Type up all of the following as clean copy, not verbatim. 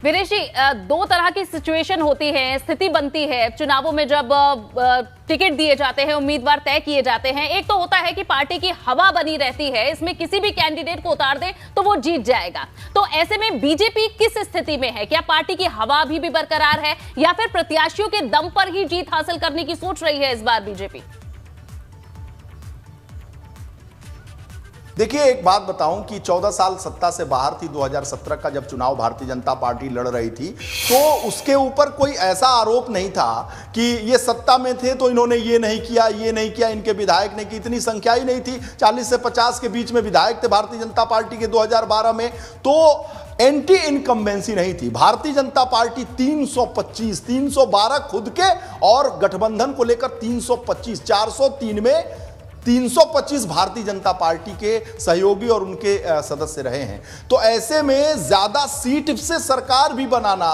वीरेश जी, दो तरह की सिचुएशन होती है, स्थिति बनती है चुनावों में जब टिकट दिए जाते हैं, उम्मीदवार तय किए जाते हैं। एक तो होता है कि पार्टी की हवा बनी रहती है, इसमें किसी भी कैंडिडेट को उतार दे तो वो जीत जाएगा। तो ऐसे में बीजेपी किस स्थिति में है? क्या पार्टी की हवा अभी भी बरकरार है या फिर प्रत्याशियों के दम पर ही जीत हासिल करने की सोच रही है इस बार बीजेपी? देखिए, एक बात बताऊं कि 14 साल सत्ता से बाहर थी। 2017 का जब चुनाव भारतीय जनता पार्टी लड़ रही थी तो उसके ऊपर कोई ऐसा आरोप नहीं था कि ये सत्ता में थे तो इन्होंने ये नहीं किया, इनके विधायक ने की। इतनी संख्या ही नहीं थी, 40 से 50 के बीच में विधायक थे भारतीय जनता पार्टी के 2012 में। तो एंटी इनकम्बेंसी नहीं थी। भारतीय जनता पार्टी 325, 312 खुद के और गठबंधन को लेकर 325, 403 में 325 भारतीय जनता पार्टी के सहयोगी और उनके सदस्य रहे हैं। तो ऐसे में ज्यादा सीट से सरकार भी बनाना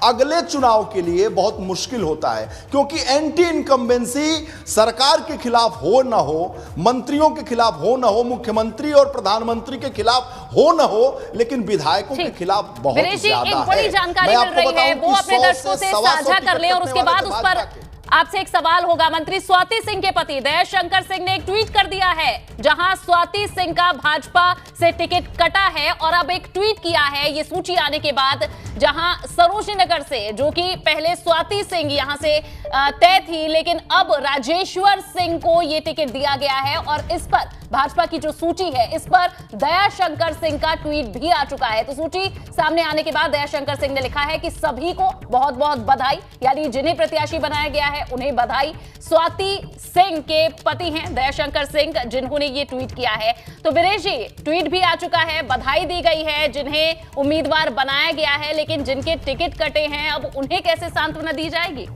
अगले चुनाव के लिए बहुत मुश्किल होता है, क्योंकि एंटी इनकम्बेंसी सरकार के खिलाफ हो न हो, मंत्रियों के खिलाफ हो न हो, मुख्यमंत्री और प्रधानमंत्री के खिलाफ हो न हो, लेकिन विधायकों के खिलाफ बहुत ज्यादा है। एक बड़ी जानकारी मिल रही है, वो अपने दर्शकों से साझा कर ले और उसके बाद उस पर आपसे एक सवाल होगा। मंत्री स्वाति सिंह के पति दयाशंकर सिंह ने एक ट्वीट कर दिया है, जहां स्वाति सिंह का भाजपा से टिकट कटा है और अब एक ट्वीट किया है ये सूची आने के बाद, जहां सरोजनी नगर से, जो कि पहले स्वाति सिंह यहां से तय थी, लेकिन अब राजेश्वर सिंह को ये टिकट दिया गया है और इस पर भाजपा की जो सूची है इस पर दयाशंकर सिंह का ट्वीट भी आ चुका है। तो सूची सामने आने के बाद दयाशंकर सिंह ने लिखा है कि सभी को बहुत बहुत बधाई, यानी जिन्हें प्रत्याशी बनाया गया है उन्हें बधाई। स्वाति सिंह के पति हैं दयाशंकर सिंह जिन्होंने ये ट्वीट किया है। तो वीरेश जी, ट्वीट भी आ चुका है, बधाई दी गई है जिन्हें उम्मीदवार बनाया गया है, लेकिन जिनके टिकट कटे हैं अब उन्हें कैसे सांत्वना दी जाएगी?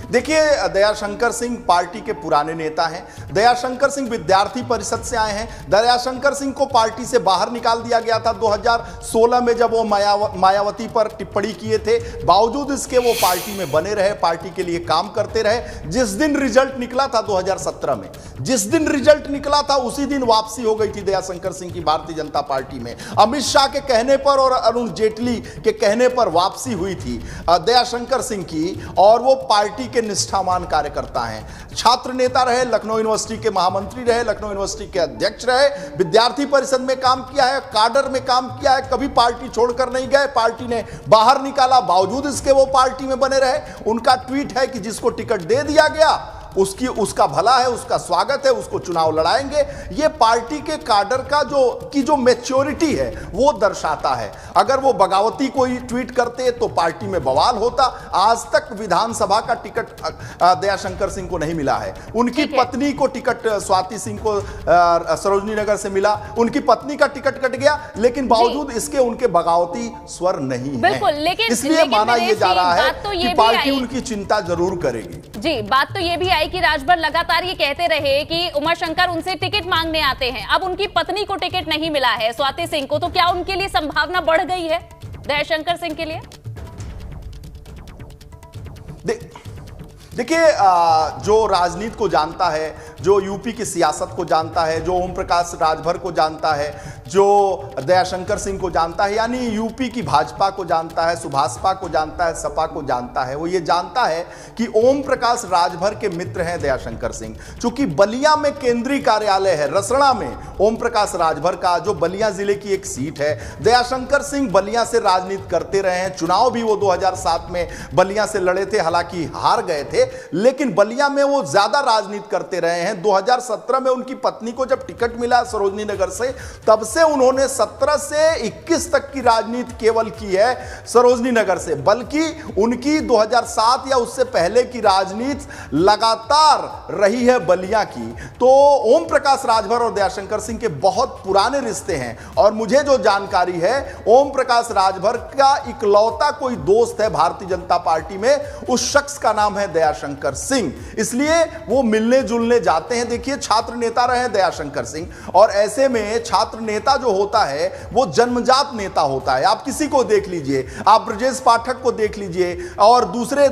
देखिए, दयाशंकर सिंह पार्टी के पुराने नेता हैं। दयाशंकर सिंह विद्यार्थी परिषद से आए हैं। दयाशंकर सिंह को पार्टी से बाहर निकाल दिया गया था 2016 में, जब वो मायावती पर टिप्पणी किए थे। बावजूद इसके वो पार्टी में बने रहे, पार्टी के लिए काम करते रहे। जिस दिन रिजल्ट निकला था 2017 में, जिस दिन रिजल्ट निकला था उसी दिन वापसी हो गई थी दयाशंकर सिंह की भारतीय जनता पार्टी में। अमित शाह के कहने पर और अरुण जेटली के कहने पर वापसी हुई थी दयाशंकर सिंह की, और वो पार्टी के निष्ठावान कार्यकर्ता हैं। छात्र नेता रहे, लखनऊ यूनिवर्सिटी के महामंत्री रहे, लखनऊ यूनिवर्सिटी के अध्यक्ष रहे, विद्यार्थी परिषद में काम किया है, काडर में काम किया है, कभी पार्टी छोड़कर नहीं गए। पार्टी ने बाहर निकाला, बावजूद इसके वो पार्टी में बने रहे। उनका ट्वीट है कि जिसको टिकट दे दिया गया उसका भला है, उसका स्वागत है, उसको चुनाव लड़ाएंगे। ये पार्टी के काडर का जो मैच्योरिटी है वो दर्शाता है। अगर वो बगावती कोई ट्वीट करते तो पार्टी में बवाल होता। आज तक विधानसभा का टिकट दयाशंकर सिंह को नहीं मिला है। उनकी पत्नी को टिकट, स्वाति सिंह को सरोजनी नगर से मिला, उनकी पत्नी का टिकट कट गया, लेकिन बावजूद इसके उनके बगावती स्वर नहीं है। इसलिए माना यह जा रहा है कि पार्टी उनकी चिंता जरूर करेगी। जी, बात तो ये भी कि राजभर लगातार ये कहते रहे कि उमाशंकर उनसे टिकट मांगने आते हैं। अब उनकी पत्नी को टिकट नहीं मिला है, स्वाति सिंह को, तो क्या उनके लिए संभावना बढ़ गई है दयाशंकर सिंह के लिए? देखिए, जो राजनीति को जानता है, जो यूपी की सियासत को जानता है, जो ओम प्रकाश राजभर को जानता है, जो दयाशंकर सिंह को जानता है, यानी यूपी की भाजपा को जानता है, सुभाषपा को जानता है, सपा को जानता है, वो ये जानता है कि ओम प्रकाश राजभर के मित्र हैं दयाशंकर सिंह। चूंकि बलिया में केंद्रीय कार्यालय है, रसड़ा में ओम प्रकाश राजभर का, जो बलिया जिले की एक सीट है। दयाशंकर सिंह बलिया से राजनीति करते रहे हैं। चुनाव भी वो 2007 में बलिया से लड़े थे, हालांकि हार गए थे, लेकिन बलिया में वो ज्यादा राजनीति करते रहे हैं। 2017 में उनकी पत्नी को जब टिकट मिला सरोजनी नगर से, तब से उन्होंने 17 से 21 तक की राजनीति केवल की है सरोजनी नगर से, बल्कि उनकी 2007 या उससे पहले की राजनीति लगातार रही है बलिया की। तो ओम प्रकाश राजभर और दयाशंकर सिंह के बहुत पुराने रिश्ते हैं, और मुझे जो जानकारी है, ओम प्रकाश राजभर का इकलौता कोई दोस्त है भारतीय जनता पार्टी में, उस शख्स का नाम है दयाशंकर सिंह। इसलिए वो मिलने जुलने जाते हैं। देखिए, छात्र नेता रहे दयाशंकर सिंह, और ऐसे में छात्र नेता नेता जो होता है वो जन्मजात नेता होता है। आप किसी को देख लीजिए, आप ब्रजेश पाठक को देख लीजिए और दूसरे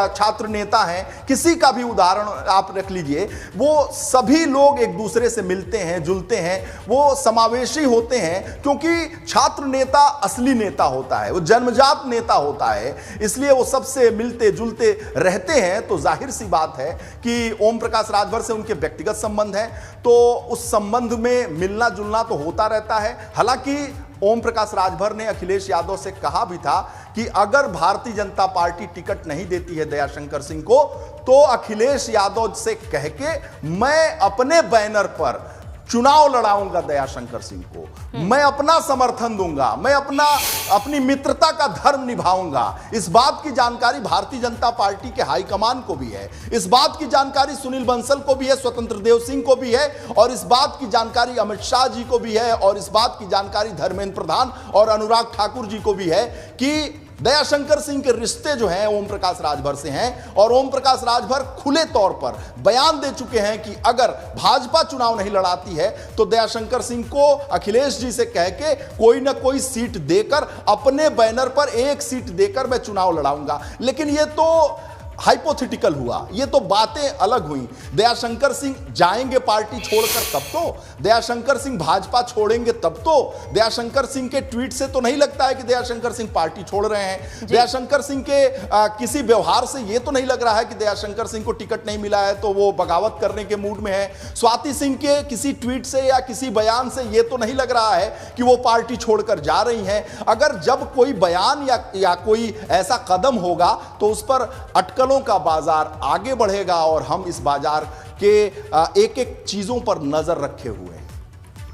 छात्र नेता हैं, किसी का भी उदाहरण आप रख लीजिए, वो सभी लोग एक दूसरे से मिलते हैं, जुलते हैं, वो समावेशी होते हैं, क्योंकि छात्र नेता असली नेता होता है, वो जन्मजात नेता होता है, इसलिए वो सबसे मिलते जुलते रहते हैं। तो जाहिर सी बात है कि ओम प्रकाश राजभर से उनके व्यक्तिगत संबंध है, तो उस संबंध में मिलना जुलना तो होता रहता है। हालांकि ओम प्रकाश राजभर ने अखिलेश यादव से कहा भी था कि अगर भारतीय जनता पार्टी टिकट नहीं देती है दयाशंकर सिंह को, तो अखिलेश यादव से कह के मैं अपने बैनर पर चुनाव लड़ाऊंगा दयाशंकर सिंह को, मैं अपना समर्थन दूंगा, मैं अपनी मित्रता का धर्म निभाऊंगा। इस बात की जानकारी भारतीय जनता पार्टी के हाईकमान को भी है, इस बात की जानकारी सुनील बंसल को भी है, स्वतंत्र देव सिंह को भी है, और इस बात की जानकारी अमित शाह जी को भी है, और इस बात की जानकारी धर्मेंद्र प्रधान और अनुराग ठाकुर जी को भी है कि दयाशंकर सिंह के रिश्ते जो हैं ओम प्रकाश राजभर से हैं, और ओम प्रकाश राजभर खुले तौर पर बयान दे चुके हैं कि अगर भाजपा चुनाव नहीं लड़ाती है तो दयाशंकर सिंह को अखिलेश जी से कह के कोई ना कोई सीट देकर, अपने बैनर पर एक सीट देकर मैं चुनाव लड़ाऊंगा। लेकिन ये तो हाइपोथेटिकल हुआ, ये तो बातें अलग हुई। दयाशंकर सिंह जाएंगे पार्टी छोड़कर तब तो, दयाशंकर सिंह भाजपा छोड़ेंगे तब तो। दयाशंकर सिंह के ट्वीट से तो नहीं लगता है कि दयाशंकर सिंह पार्टी छोड़ रहे हैं। दयाशंकर सिंह के किसी व्यवहार से ये तो नहीं लग रहा है कि दयाशंकर सिंह को टिकट नहीं मिला है तो वो बगावत करने के मूड में है। स्वाति सिंह के किसी ट्वीट से या किसी बयान से ये तो नहीं लग रहा है कि वो पार्टी छोड़कर जा रही हैं। अगर जब कोई बयान या कोई ऐसा कदम होगा तो उस पर अटकल का बाजार आगे बढ़ेगा, और हम इस बाजार के एक एक चीजों पर नजर रखे हुए हैं।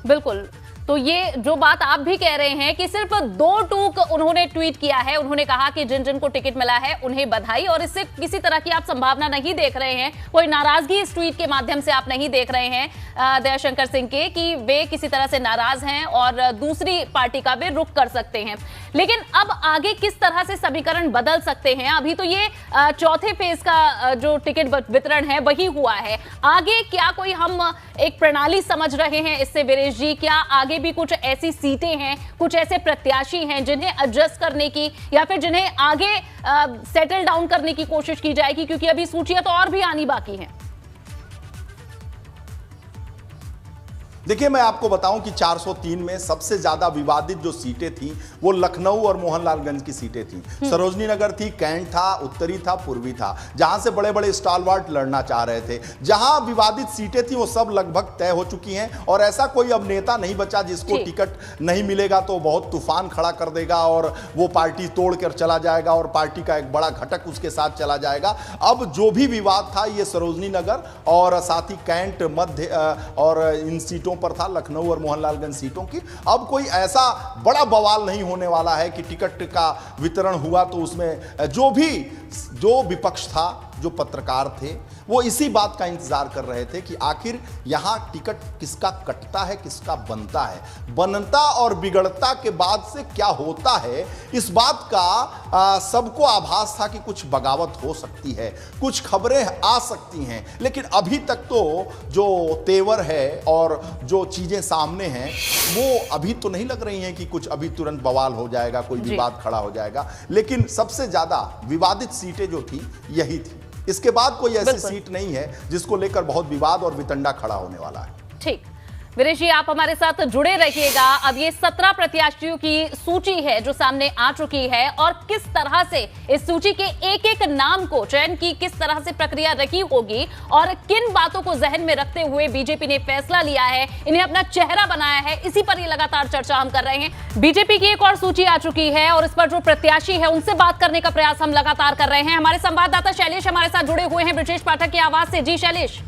बिल्कुल, तो ये जो बात आप भी कह रहे हैं कि सिर्फ 2 टूक उन्होंने ट्वीट किया है, उन्होंने कहा कि जिन जिन को टिकट मिला है उन्हें बधाई, और इससे किसी तरह की आप संभावना नहीं देख रहे हैं, कोई नाराजगी इस ट्वीट के माध्यम से आप नहीं देख रहे हैं दयाशंकर सिंह के कि वे किसी तरह से नाराज हैं और दूसरी पार्टी का भी रुख कर सकते हैं। लेकिन अब आगे किस तरह से समीकरण बदल सकते हैं? अभी तो ये चौथे फेज का जो टिकट वितरण है वही हुआ है, आगे क्या कोई हम एक प्रणाली समझ रहे हैं इससे वीरेश जी? क्या आगे भी कुछ ऐसी सीटें हैं, कुछ ऐसे प्रत्याशी हैं जिन्हें एडजस्ट करने की या फिर जिन्हें आगे सेटल डाउन करने की कोशिश की जाएगी, क्योंकि अभी सूचियां तो और भी आनी बाकी हैं? देखिए, मैं आपको बताऊं कि 403 में सबसे ज्यादा विवादित जो सीटें थी वो लखनऊ और मोहनलालगंज की सीटें थी। सरोजनी नगर थी, कैंट था, उत्तरी था, पूर्वी था, जहां से बड़े बड़े स्टालवार्ट लड़ना चाह रहे थे। जहां विवादित सीटें थी वो सब लगभग तय हो चुकी हैं, और ऐसा कोई अब नेता नहीं बचा जिसको टिकट नहीं मिलेगा तो बहुत तूफान खड़ा कर देगा और वो पार्टी तोड़कर चला जाएगा और पार्टी का एक बड़ा घटक उसके साथ चला जाएगा। अब जो भी विवाद था ये सरोजनी नगर और साथ ही कैंट मध्य और इन सीटों पर था, लखनऊ और मोहनलालगंज सीटों की। अब कोई ऐसा बड़ा बवाल नहीं होने वाला है कि टिकट का वितरण हुआ तो उसमें जो विपक्ष था, जो पत्रकार थे, वो इसी बात का इंतजार कर रहे थे कि आखिर यहां टिकट किसका कटता है, किसका बनता है। बनता और बिगड़ता के बाद से क्या होता है, इस बात का सबको आभास था कि कुछ बगावत हो सकती है, कुछ खबरें आ सकती हैं। लेकिन अभी तक तो जो तेवर है और जो चीजें सामने हैं वो अभी तो नहीं लग रही हैं कि कुछ अभी तुरंत बवाल हो जाएगा, कोई विवाद खड़ा हो जाएगा। लेकिन सबसे ज्यादा विवादित सीटें जो थी यही थी। इसके बाद कोई ऐसी सीट नहीं है जिसको लेकर बहुत विवाद और वितंडा खड़ा होने वाला है। ठीक, वीरेश जी आप हमारे साथ जुड़े रहिएगा। अब ये 17 प्रत्याशियों की सूची है जो सामने आ चुकी है, और किस तरह से इस सूची के एक एक नाम को चयन की किस तरह से प्रक्रिया रखी होगी और किन बातों को जहन में रखते हुए बीजेपी ने फैसला लिया है, इन्हें अपना चेहरा बनाया है, इसी पर ये लगातार चर्चा हम कर रहे हैं। बीजेपी की एक और सूची आ चुकी है और इस पर जो प्रत्याशी है उनसे बात करने का प्रयास हम लगातार कर रहे हैं। हमारे संवाददाता शैलेश हमारे साथ जुड़े हुए हैं ब्रजेश पाठक की आवाज से। जी शैलेश।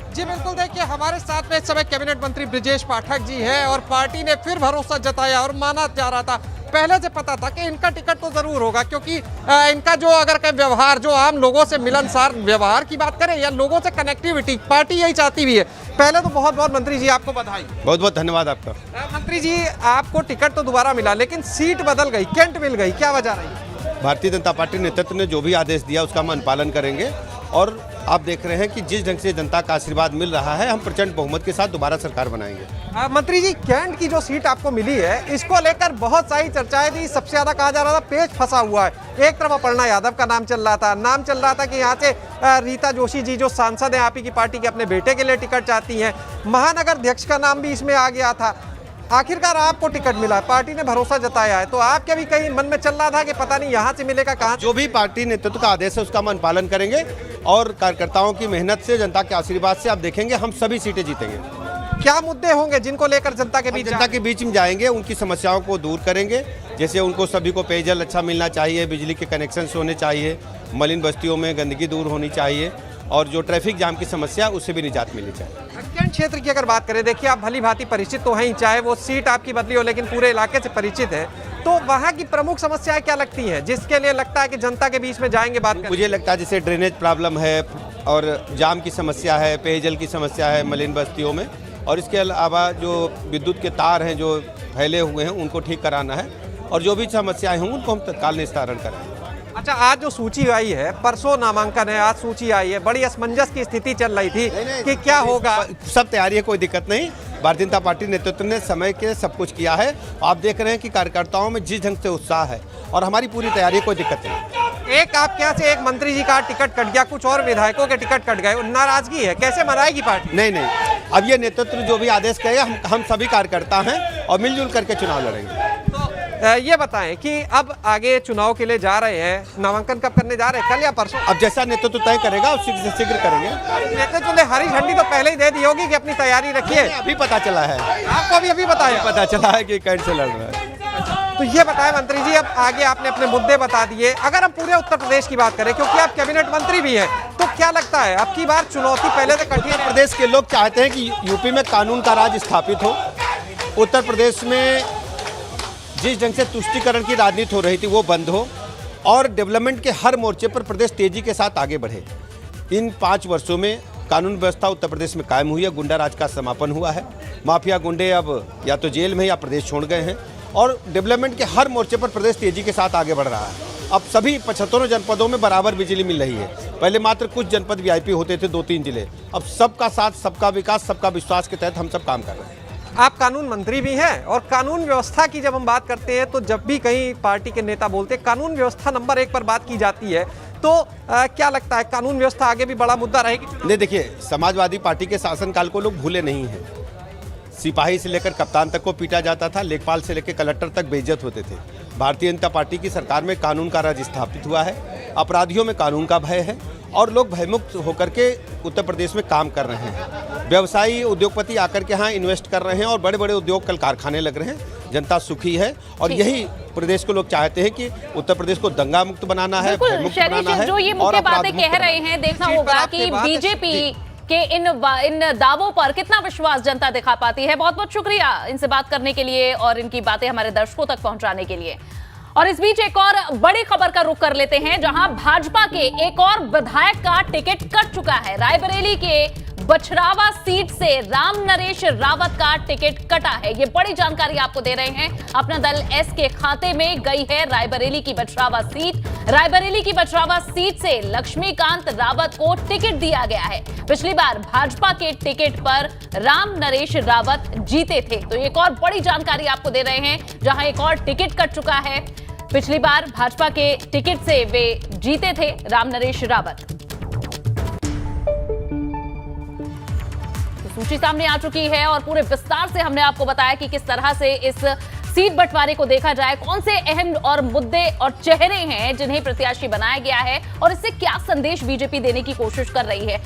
जी बिल्कुल, देखिए हमारे साथ में इस समय कैबिनेट मंत्री ब्रजेश पाठक जी हैं और पार्टी ने फिर भरोसा जताया और माना जा रहा था, पहले से पता था कि इनका टिकट तो जरूर होगा, क्योंकि इनका जो अगर कहीं व्यवहार, जो आम लोगों से मिलनसार व्यवहार की बात करें या लोगों से कनेक्टिविटी, पार्टी यही चाहती भी है। पहले तो बहुत बहुत मंत्री जी आपको बधाई, बहुत बहुत धन्यवाद आपका। मंत्री जी आपको टिकट तो दोबारा मिला लेकिन सीट बदल गई, कैंट मिल गई, क्या वजह रही? भारतीय जनता पार्टी नेतृत्व ने जो भी आदेश दिया उसका हम अनुपालन करेंगे और आप देख रहे हैं कि जिस ढंग से जनता का आशीर्वाद मिल रहा है, हम प्रचंड बहुमत के साथ दोबारा सरकार बनाएंगे। मंत्री जी, कैंट की जो सीट आपको मिली है, इसको लेकर बहुत सारी चर्चाएं थी। सबसे ज्यादा कहा जा रहा था पेच फंसा हुआ है। एक तरफ अपर्णा यादव का नाम चल रहा था कि यहाँ से रीता जोशी जी जो सांसद हैं आप ही की पार्टी के, अपने बेटे के लिए टिकट चाहती हैं। महानगर अध्यक्ष का नाम भी इसमें आ गया था। आखिरकार आपको टिकट मिला, पार्टी ने भरोसा जताया है, तो आपके भी कहीं मन में चल रहा था कि पता नहीं यहाँ से मिलेगा कहाँ? जो भी पार्टी नेतृत्व का आदेश है उसका हम पालन करेंगे और कार्यकर्ताओं की मेहनत से, जनता के आशीर्वाद से आप देखेंगे हम सभी सीटें जीतेंगे। क्या मुद्दे होंगे जिनको लेकर जनता के बीच में जाएंगे, उनकी समस्याओं को दूर करेंगे। जैसे उनको सभी को पेयजल अच्छा मिलना चाहिए, बिजली के कनेक्शन होने चाहिए, मलिन बस्तियों में गंदगी दूर होनी चाहिए और जो ट्रैफिक जाम की समस्या उससे भी निजात मिलनी चाहिए। कैंट क्षेत्र की अगर बात करें, देखिए आप भली भांति परिचित तो हैं, चाहे वो सीट आपकी बदली हो, लेकिन पूरे इलाके से परिचित है, तो वहाँ की प्रमुख समस्याएं क्या लगती हैं जिसके लिए लगता है कि जनता के बीच में जाएंगे बात करें? मुझे लगता है जैसे ड्रेनेज प्रॉब्लम है और जाम की समस्या है, पेयजल की समस्या है मलिन बस्तियों में, और इसके अलावा जो विद्युत के तार हैं जो फैले हुए हैं उनको ठीक कराना है और जो भी समस्याएं हों उनको हम तत्काल निस्तारण कराएंगे। अच्छा, आज जो सूची आई है, परसों नामांकन है, आज सूची आई है, बड़ी असमंजस की स्थिति चल रही थी कि क्या होगा। सब तैयारी है, कोई दिक्कत नहीं। भारतीय जनता पार्टी नेतृत्व ने समय के सब कुछ किया है। आप देख रहे हैं कि कार्यकर्ताओं में जिस ढंग से उत्साह है और हमारी पूरी तैयारी, कोई दिक्कत नहीं। एक आपके यहाँ से एक मंत्री जी का टिकट कट गया, कुछ और विधायकों के टिकट कट गए, नाराजगी है, कैसे मनाएगी पार्टी? नहीं, अब ये नेतृत्व जो भी आदेश करेगा, हम सभी कार्यकर्ता हैं और मिलजुल करके चुनाव लड़ेंगे। ये बताएं कि अब आगे चुनाव के लिए जा रहे हैं, नामांकन कब करने जा रहे हैं, कल या परसों? अब जैसा नेतृत्व तय करेगा उस शीघ्र से शीघ्र करेंगे। नेतृत्व ने हरी झंडी तो पहले ही दे दी होगी कि अपनी तैयारी रखिए। अभी पता चला है आपको? अभी बताया पता चला है कि कैंट से लड़ रहा है। तो ये बताएं मंत्री जी, अब आगे आपने अपने मुद्दे बता दिए, अगर हम पूरे उत्तर प्रदेश की बात करें, क्योंकि आप कैबिनेट मंत्री भी हैं, तो क्या लगता है अब की बार चुनौती पहले से कठिन? प्रदेश के लोग चाहते हैं कि यूपी में कानून का राज स्थापित हो। उत्तर प्रदेश में जिस ढंग से तुष्टीकरण की राजनीति हो रही थी वो बंद हो और डेवलपमेंट के हर मोर्चे पर प्रदेश तेजी के साथ आगे बढ़े। इन 5 वर्षों में कानून व्यवस्था उत्तर प्रदेश में कायम हुई है, गुंडा राज का समापन हुआ है, माफिया गुंडे अब या तो जेल में या प्रदेश छोड़ गए हैं और डेवलपमेंट के हर मोर्चे पर प्रदेश तेजी के साथ आगे बढ़ रहा है। अब सभी 75 जनपदों में बराबर बिजली मिल रही है। पहले मात्र कुछ जनपद वीआईपी होते थे, 2-3 जिले, अब सबका साथ, सबका विकास, सबका विश्वास के तहत हम सब काम कर रहे हैं। आप कानून मंत्री भी हैं और कानून व्यवस्था की जब हम बात करते हैं तो जब भी कहीं पार्टी के नेता बोलते हैं कानून व्यवस्था नंबर 1 पर बात की जाती है, तो क्या लगता है कानून व्यवस्था आगे भी बड़ा मुद्दा रहेगी? नहीं, देखिए, समाजवादी पार्टी के शासनकाल को लोग भूले नहीं हैं। सिपाही से लेकर कप्तान तक को पीटा जाता था, लेखपाल से लेकर कलेक्टर तक बेइज्जत होते थे। भारतीय जनता पार्टी की सरकार में कानून का राज स्थापित हुआ है, अपराधियों में कानून का भय है और लोग भयमुक्त होकर के उत्तर प्रदेश में काम कर रहे हैं। व्यवसायी, उद्योगपति आकर के यहाँ इन्वेस्ट कर रहे हैं और बड़े बड़े उद्योग, कल कारखाने लग रहे हैं। जनता सुखी है और यही प्रदेश को लोग चाहते हैं कि उत्तर प्रदेश को दंगा मुक्त बनाना है, भयमुक्त बनाना है। जो ये मुख्य बातें कह रहे हैं, देखना होगा कि बीजेपी के इन दावों पर कितना विश्वास जनता दिखा पाती है। बहुत बहुत शुक्रिया इनसे बात करने के लिए और इनकी बातें हमारे दर्शकों तक पहुंचाने के लिए। और इस बीच एक और बड़ी खबर का रुख कर लेते हैं, जहां भाजपा के एक और विधायक का टिकट कट चुका है। रायबरेली के बछरावा सीट से राम नरेश रावत का टिकट कटा है। ये बड़ी जानकारी आपको दे रहे हैं। अपना दल एस के खाते में गई है रायबरेली की बछरावा सीट। रायबरेली की बछरावा सीट से लक्ष्मीकांत रावत को टिकट दिया गया है। पिछली बार भाजपा के टिकट पर राम नरेश रावत जीते थे। तो एक और बड़ी जानकारी आपको दे रहे हैं, जहां एक और टिकट कट चुका है। पिछली बार भाजपा के टिकट से वे जीते थे राम नरेश रावत। तो सूची सामने आ चुकी है और पूरे विस्तार से हमने आपको बताया कि किस तरह से इस सीट बंटवारे को देखा जाए, कौन से अहम और मुद्दे और चेहरे हैं जिन्हें प्रत्याशी बनाया गया है और इससे क्या संदेश बीजेपी देने की कोशिश कर रही है।